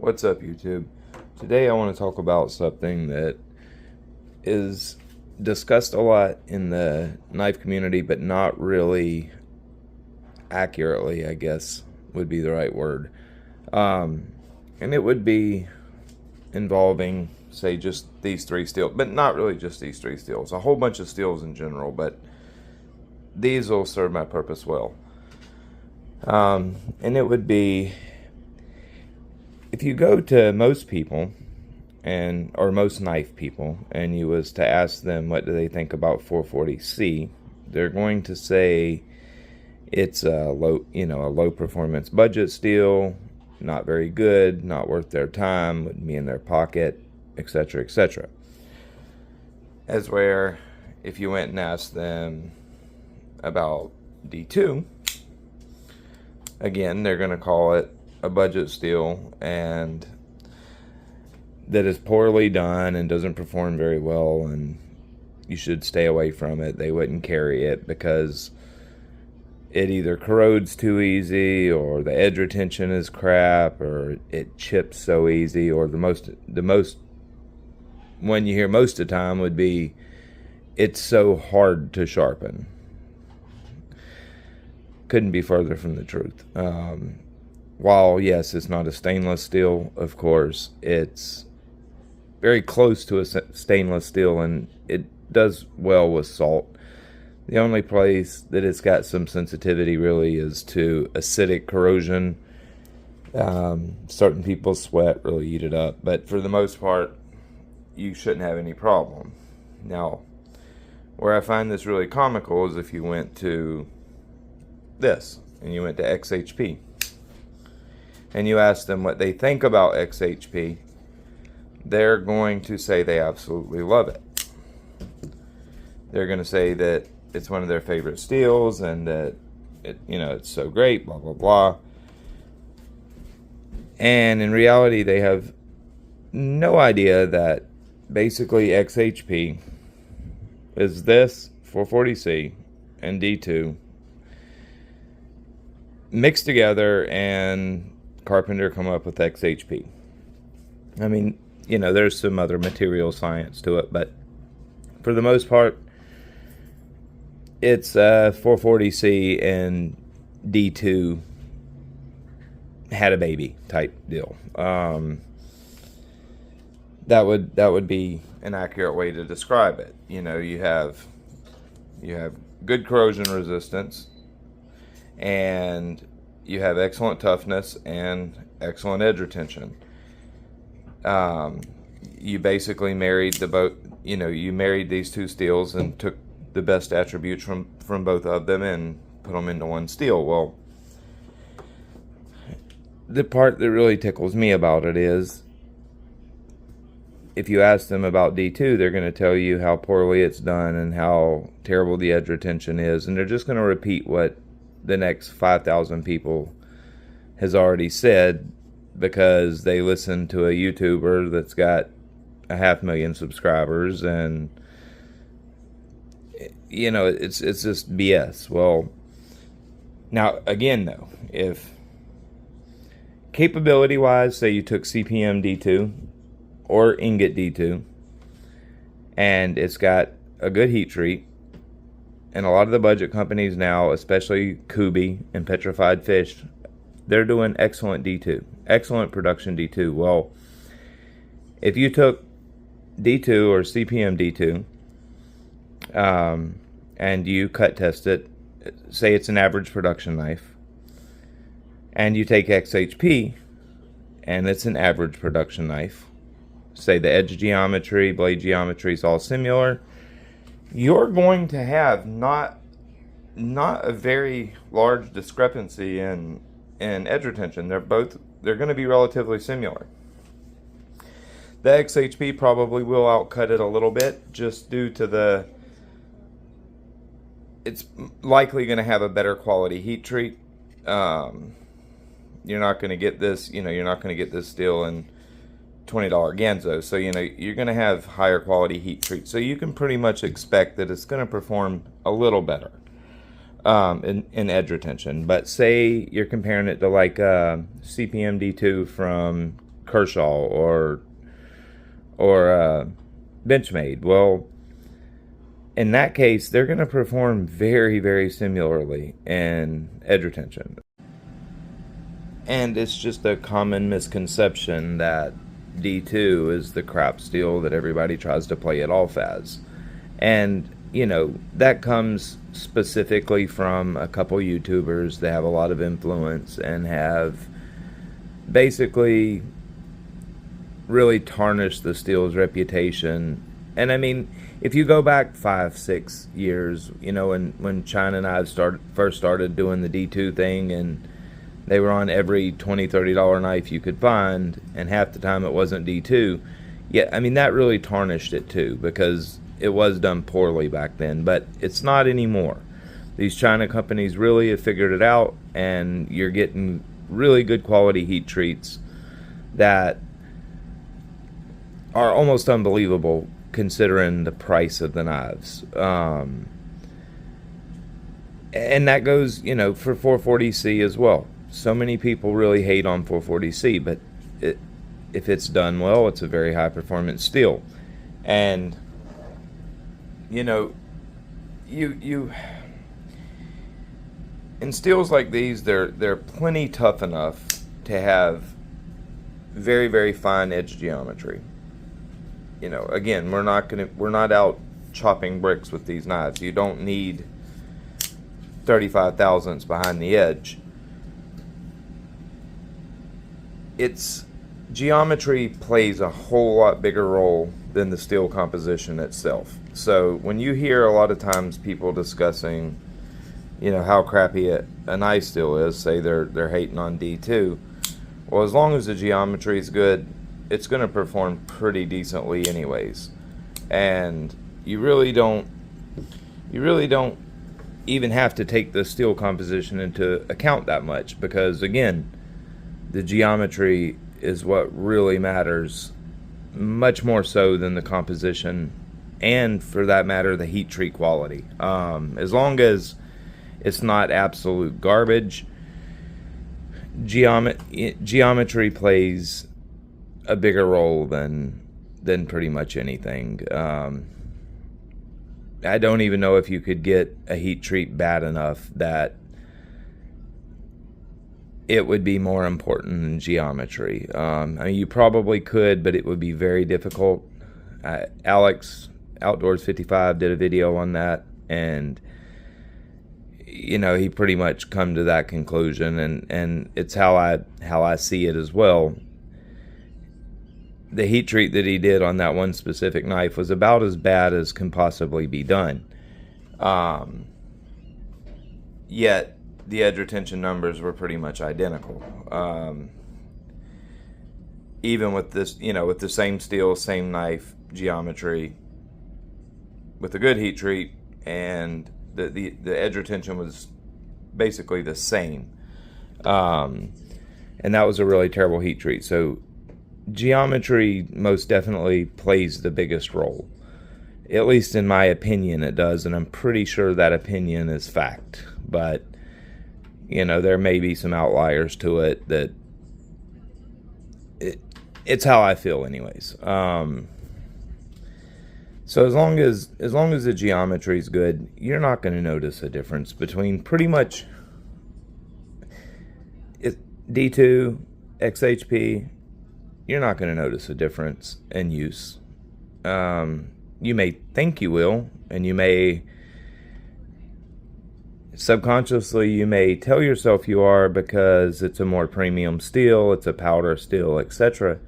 What's up, YouTube? Today I want to talk about something that is discussed a lot in the knife community, but not really accurately, I guess would be the right word. And it would be involving, say, just these three steels, but not really just these three steels, a whole bunch of steels in general, but these will serve my purpose well. And it would be, if you go to most people or most knife people, and you was to ask them what do they think about 440C, they're going to say it's a low performance budget steel, not very good, not worth their time, wouldn't be in their pocket, etc., etc. As where if you went and asked them about D2, again, they're going to call it a budget steel and that is poorly done and doesn't perform very well, and you should stay away from it. They wouldn't carry it because it either corrodes too easy, or the edge retention is crap, or it chips so easy, or the most one you hear most of the time would be it's so hard to sharpen. Couldn't be further from the truth. While yes, it's not a stainless steel, of course, it's very close to a stainless steel, and it does well with salt. The only place that it's got some sensitivity really is to acidic corrosion. Certain people's sweat really eat it up, but for the most part, you shouldn't have any problem. Now, where I find this really comical is if you went to this, and you went to XHP, and you ask them what they think about XHP, they're going to say they absolutely love it. They're going to say that it's one of their favorite steels and that it's so great, blah, blah, blah. And in reality, they have no idea that basically XHP is this 440C and D2 mixed together, and Carpenter come up with XHP. I mean, there's some other material science to it, but for the most part, it's 440C and D2 had a baby type deal. That would be an accurate way to describe it. You have good corrosion resistance, and you have excellent toughness and excellent edge retention. You basically married you married these two steels and took the best attributes from both of them and put them into one steel. Well, the part that really tickles me about it is if you ask them about D2, they're going to tell you how poorly it's done and how terrible the edge retention is, and they're just going to repeat what the next 5,000 people has already said because they listen to a YouTuber that's got 500,000 subscribers, and it's just BS. Well, now again though, if capability wise, say you took CPM D2 or ingot D2 and it's got a good heat treat, and a lot of the budget companies now, especially Kubi and Petrified Fish, they're doing excellent D2, excellent production D2. Well, if you took D2 or CPM D2 and you cut test it, say it's an average production knife, and you take XHP and it's an average production knife, say the edge geometry, blade geometry is all similar, you're going to have not a very large discrepancy in edge retention. They're going to be relatively similar. The XHP probably will outcut it a little bit just due to it's likely going to have a better quality heat treat. You're not going to get this, you're not going to get this steel in $20 Ganzo. So, you're going to have higher quality heat treat. So you can pretty much expect that it's going to perform a little better in edge retention. But say you're comparing it to like CPM D2 from Kershaw or Benchmade. Well, in that case, they're going to perform very, very similarly in edge retention. And it's just a common misconception that D2 is the crap steel that everybody tries to play it off as. And, you know, that comes specifically from a couple YouTubers that have a lot of influence and have basically really tarnished the steel's reputation. And I mean, if you go back 5-6 years, you know, when China and I first started doing the D2 thing, and they were on every $20-$30 knife you could find, and half the time it wasn't D2. Yeah, I mean, that really tarnished it too, because it was done poorly back then, but it's not anymore. These China companies really have figured it out, and you're getting really good quality heat treats that are almost unbelievable considering the price of the knives. And that goes, you know, for 440C as well. So many people really hate on 440C, but if it's done well, it's a very high performance steel. And you know, you in steels like these, they're plenty tough enough to have very, very fine edge geometry. You know, again, we're not out chopping bricks with these knives. You don't need 35 thousandths behind the edge. Its geometry plays a whole lot bigger role than the steel composition itself. So when you hear a lot of times people discussing, you know, how crappy a knife steel is, say they're hating on D2, well, as long as the geometry is good, it's going to perform pretty decently anyways. And you really don't even have to take the steel composition into account that much, because again, the geometry is what really matters, much more so than the composition, and for that matter, the heat treat quality. As long as it's not absolute garbage, geometry plays a bigger role than pretty much anything. I don't even know if you could get a heat treat bad enough that it would be more important than geometry. I mean, you probably could, but it would be very difficult. Alex Outdoors 55 did a video on that, and you know, he pretty much come to that conclusion, and it's how I see it as well. The heat treat that he did on that one specific knife was about as bad as can possibly be done. Yet the edge retention numbers were pretty much identical. Even with this, you know, with the same steel, same knife, geometry, with a good heat treat, and the edge retention was basically the same. And that was a really terrible heat treat. So geometry most definitely plays the biggest role. At least in my opinion it does, and I'm pretty sure that opinion is fact. But you know, there may be some outliers to it that it's how I feel anyways. So as long as the geometry is good, you're not going to notice a difference between pretty much D2, XHP. You're not going to notice a difference in use. You may think you will, and you may subconsciously, you may tell yourself you are, because it's a more premium steel, it's a powder steel, etc.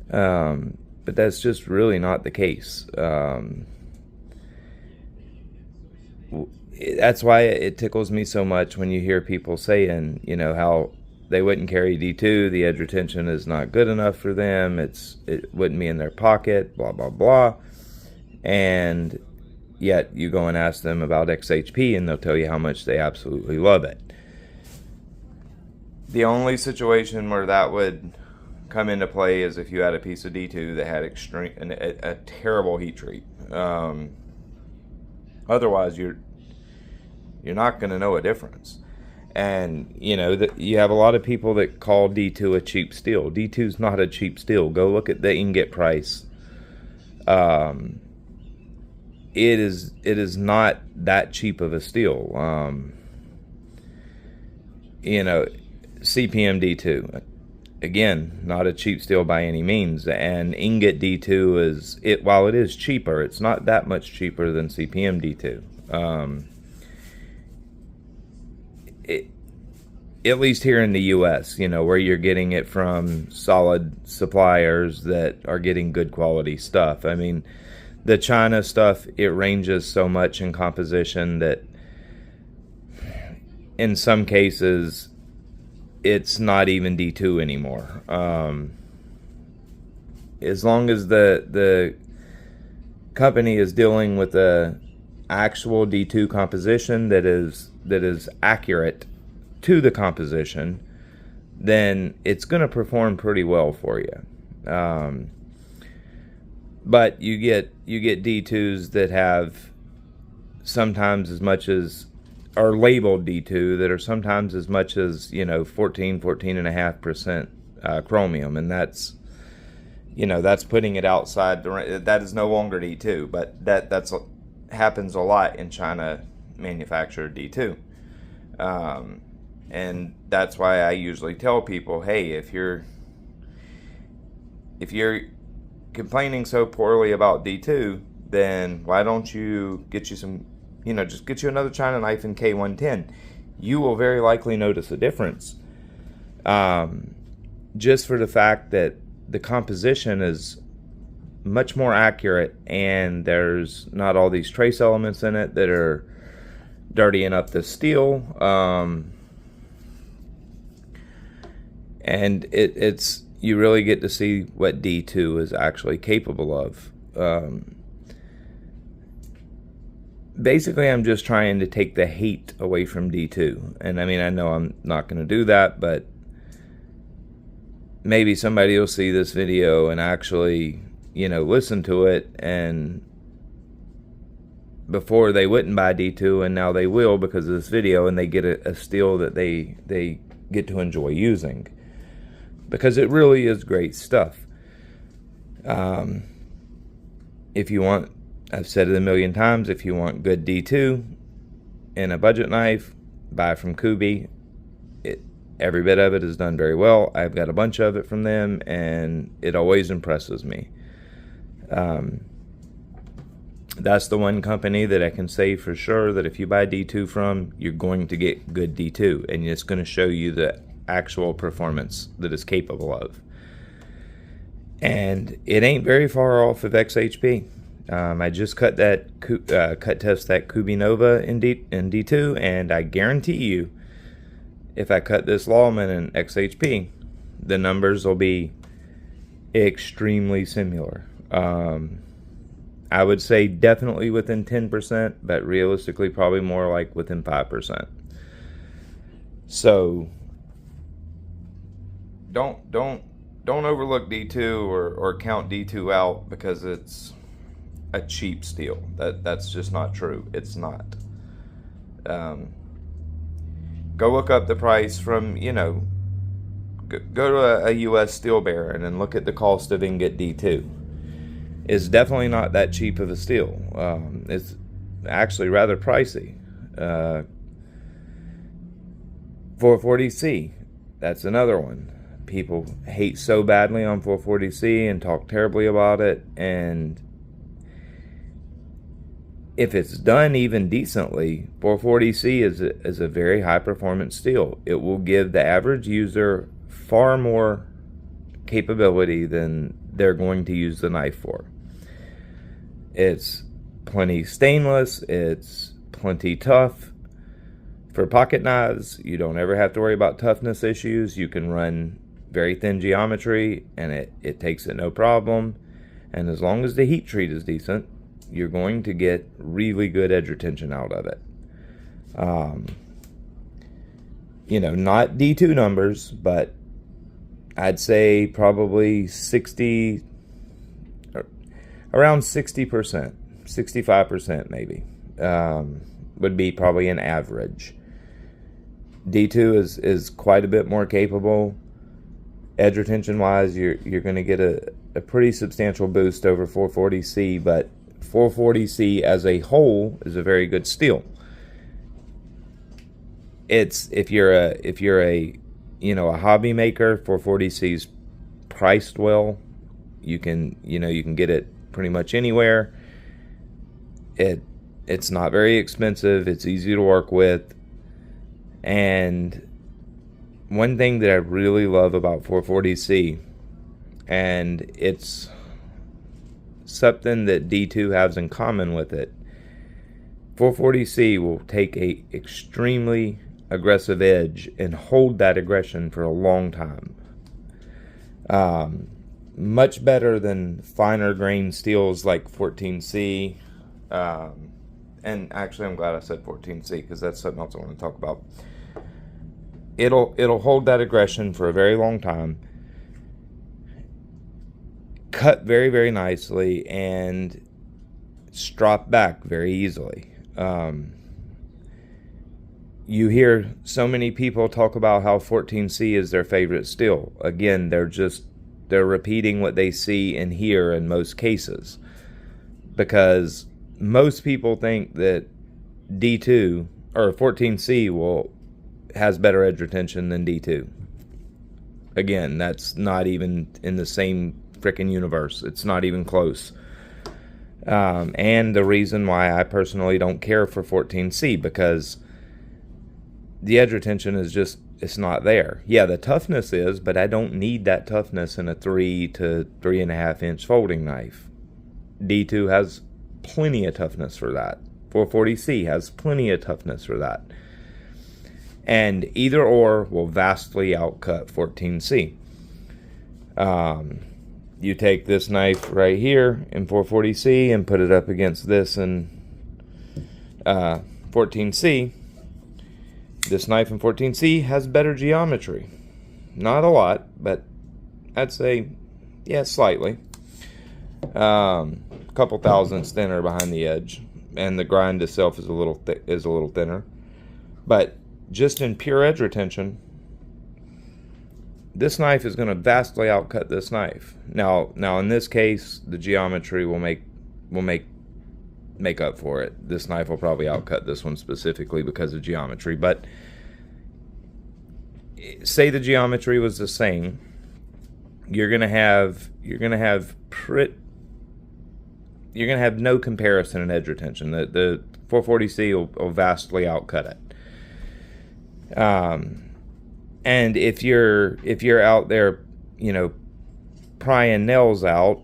But that's just really not the case. That's why it tickles me so much when you hear people saying, you know, how they wouldn't carry D2, the edge retention is not good enough for them, it wouldn't be in their pocket, blah blah blah. And yet you go and ask them about XHP and they'll tell you how much they absolutely love it. The only situation where that would come into play is if you had a piece of D2 that had a terrible heat treat. Otherwise, you're not going to know a difference. And, you have a lot of people that call D2 a cheap steel. D2 is not a cheap steel. Go look at the ingot price. It is not that cheap of a steel. CPM D2, again, not a cheap steel by any means. And ingot D2 while it is cheaper, it's not that much cheaper than CPM D2. At least here in the U.S., where you're getting it from solid suppliers that are getting good quality stuff. I mean, the China stuff, it ranges so much in composition that in some cases it's not even D2 anymore. As long as the company is dealing with the actual D2 composition that is accurate to the composition, then it's going to perform pretty well for you. But you get D2s that have sometimes as much as, are labeled D2, that are sometimes as much as 14.5% chromium, and that's putting it outside that is no longer D2, but that's happens a lot in China manufactured D2. And that's why I usually tell people, hey, if you're complaining so poorly about D2, then why don't you get you some, just get you another China knife in K110. You will very likely notice a difference. Just for the fact that the composition is much more accurate, and there's not all these trace elements in it that are dirtying up the steel. And it's you really get to see what D2 is actually capable of. Basically, I'm just trying to take the hate away from D2. And I mean, I know I'm not going to do that, but maybe somebody will see this video and actually, listen to it, and before they wouldn't buy D2, and now they will because of this video, and they get a steel that they get to enjoy using. Because it really is great stuff. If you want, I've said it a million times, if you want good D2 in a budget knife, buy from Kubi. Every bit of it is done very well. I've got a bunch of it from them, and it always impresses me. That's the one company that I can say for sure that if you buy D2 from, you're going to get good D2, and it's going to show you the actual performance that it's capable of. And it ain't very far off of XHP. I just cut test that Kubi Nova in D2, and I guarantee you, if I cut this Lawman in XHP, the numbers will be extremely similar. I would say definitely within 10%, but realistically probably more like within 5%. So don't overlook D2 or count D2 out because it's a cheap steel. That's just not true. It's not. Go look up the price from, go to a U.S. steel baron and look at the cost of ingot D2. It's definitely not that cheap of a steel. It's actually rather pricey. 440C, that's another one. People hate so badly on 440C and talk terribly about it, and if it's done even decently, 440C is a very high performance steel. It will give the average user far more capability than they're going to use the knife for. It's plenty stainless, it's plenty tough. For pocket knives, you don't ever have to worry about toughness issues. You can run very thin geometry, and it takes it no problem. And as long as the heat treat is decent, you're going to get really good edge retention out of it. Not D2 numbers, but I'd say probably around 60%, 65% maybe, would be probably an average. D2 is quite a bit more capable. Edge retention wise, you're going to get a pretty substantial boost over 440C, but 440C as a whole is a very good steel. It's if you're a a hobby maker, 440C is priced well. You can get it pretty much anywhere. It's not very expensive. It's easy to work with. And one thing that I really love about 440C, and it's something that D2 has in common with it, 440C will take a extremely aggressive edge and hold that aggression for a long time. Much better than finer grain steels like 14C. And actually, I'm glad I said 14C because that's something else I want to talk about. It'll hold that aggression for a very long time, cut very, very nicely, and strop back very easily. You hear so many people talk about how 14C is their favorite steel. Again, they're repeating what they see and hear in most cases, because most people think that D2 or 14C has better edge retention than D2. Again, that's not even in the same freaking universe. It's not even close. And the reason why I personally don't care for 14C, because the edge retention is just, it's not there. Yeah, the toughness is, but I don't need that toughness in a 3 to 3.5 inch folding knife. D2 has plenty of toughness for that. 440C has plenty of toughness for that. And either or will vastly outcut 14C. You take this knife right here in 440C and put it up against this in 14C. This knife in 14C has better geometry. Not a lot, but I'd say, yeah, slightly. Couple thousandths thinner behind the edge, and the grind itself is a little thinner. But just in pure edge retention, this knife is going to vastly outcut this knife. Now in this case, the geometry will make up for it. This knife will probably outcut this one specifically because of geometry. But say the geometry was the same, you're gonna have no comparison in edge retention. The 440C will vastly outcut it. And if you're out there, prying nails out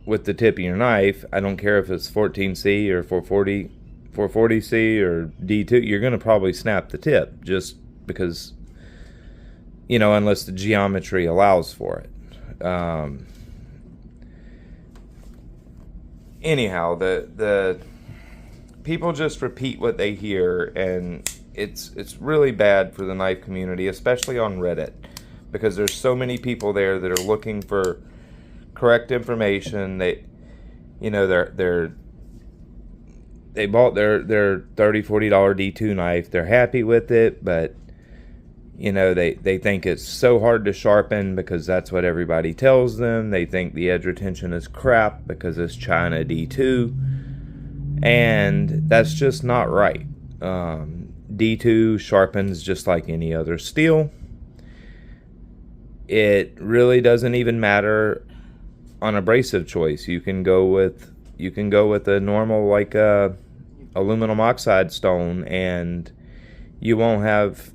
with the tip of your knife, I don't care if it's 14C or 440C or D2, you're going to probably snap the tip just because, unless the geometry allows for it. Anyhow, the people just repeat what they hear, and it's really bad for the knife community, especially on Reddit, because there's so many people there that are looking for correct information. They bought their $30-$40 D2 knife. They're happy with it, but they think it's so hard to sharpen because that's what everybody tells them. They think the edge retention is crap because it's China D2, and that's just not right. D2 sharpens just like any other steel. It really doesn't even matter on abrasive choice. You can go with a normal aluminum oxide stone, and you won't have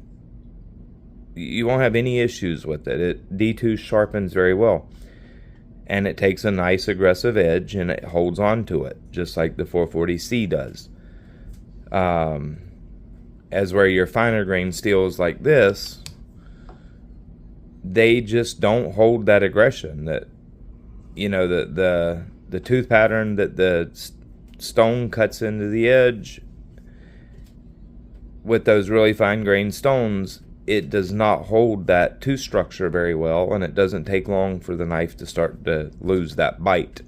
any issues with it. D2 sharpens very well, and it takes a nice aggressive edge and it holds on to it just like the 440C does. As where your finer grain steels like this, they just don't hold that aggression. That the tooth pattern that the stone cuts into the edge with those really fine grained stones, it does not hold that tooth structure very well, and it doesn't take long for the knife to start to lose that bite.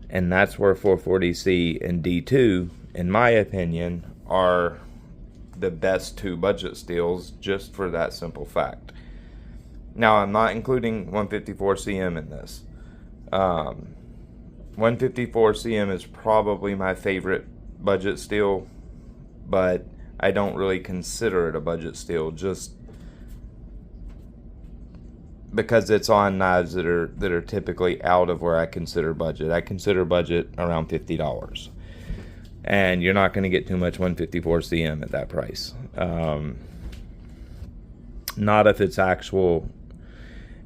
And that's where 440C and D2, in my opinion, are the best 2 budget steels just for that simple fact. Now, I'm not including 154 CM in this. 154 CM is probably my favorite budget steel, but I don't really consider it a budget steel just because it's on knives that are typically out of where I consider budget. I consider budget around $50, and you're not going to get too much 154 CM at that price. Not if it's actual.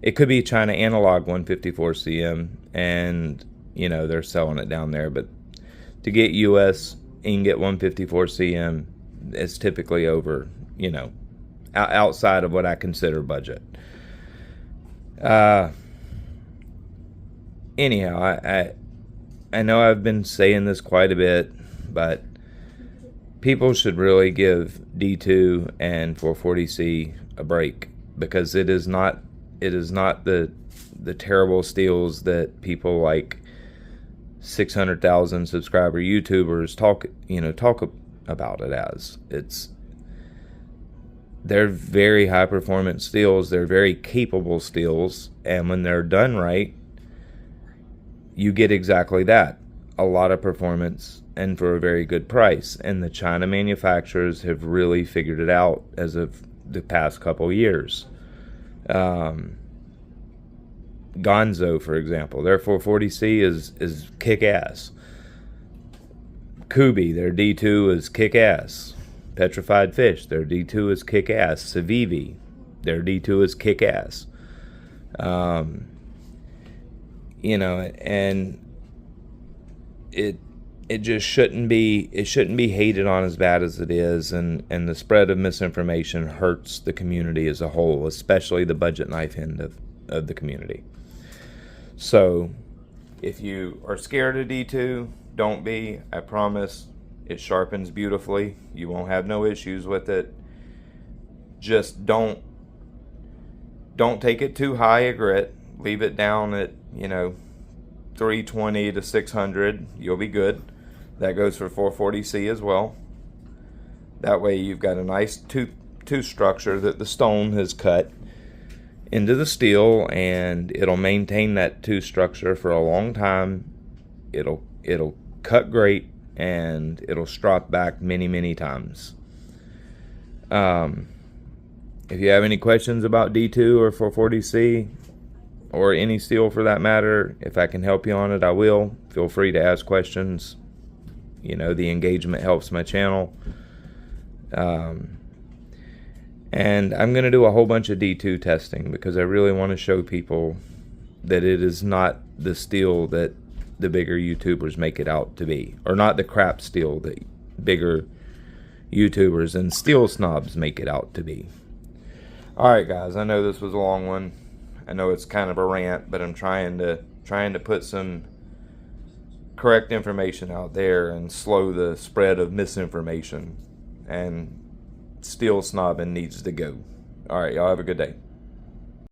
It could be China analog 154 CM, and they're selling it down there. But to get US, you can get 154 CM. It's typically over, outside of what I consider budget. Anyhow, I know I've been saying this quite a bit, but people should really give D2 and 440C a break, because it is not the terrible steels that people like 600,000 subscriber YouTubers talk about it as. They're very high performance steels. They're very capable steels, and when they're done right, you get exactly that. A lot of performance and for a very good price. And the China manufacturers have really figured it out as of the past couple years. Gonzo, for example, their 440C is kick-ass. Kubi, their D2 is kick-ass. Petrified Fish, their D2 is kick-ass. Civivi, their D2 is kick-ass. And it just shouldn't be hated on as bad as it is, and the spread of misinformation hurts the community as a whole, especially the budget knife end of the community. So if you are scared of D2, don't be. I promise it sharpens beautifully. You won't have no issues with it. Just don't take it too high a grit. Leave it down at 320 to 600. You'll be good. That goes for 440C as well. That way you've got a nice tooth structure that the stone has cut into the steel, and it'll maintain that tooth structure for a long time. It'll cut great, and it'll strop back many times. If you have any questions about D2 or 440C, or any steel for that matter, if I can help you on it, I will. Feel free to ask questions. The engagement helps my channel. And I'm going to do a whole bunch of D2 testing, because I really want to show people that it is not the steel that the bigger YouTubers make it out to be, or not the crap steel that bigger YouTubers and steel snobs make it out to be. Alright guys, I know this was a long one. I know it's kind of a rant, but I'm trying to put some correct information out there and slow the spread of misinformation. And steel snobbing needs to go. Alright, y'all have a good day.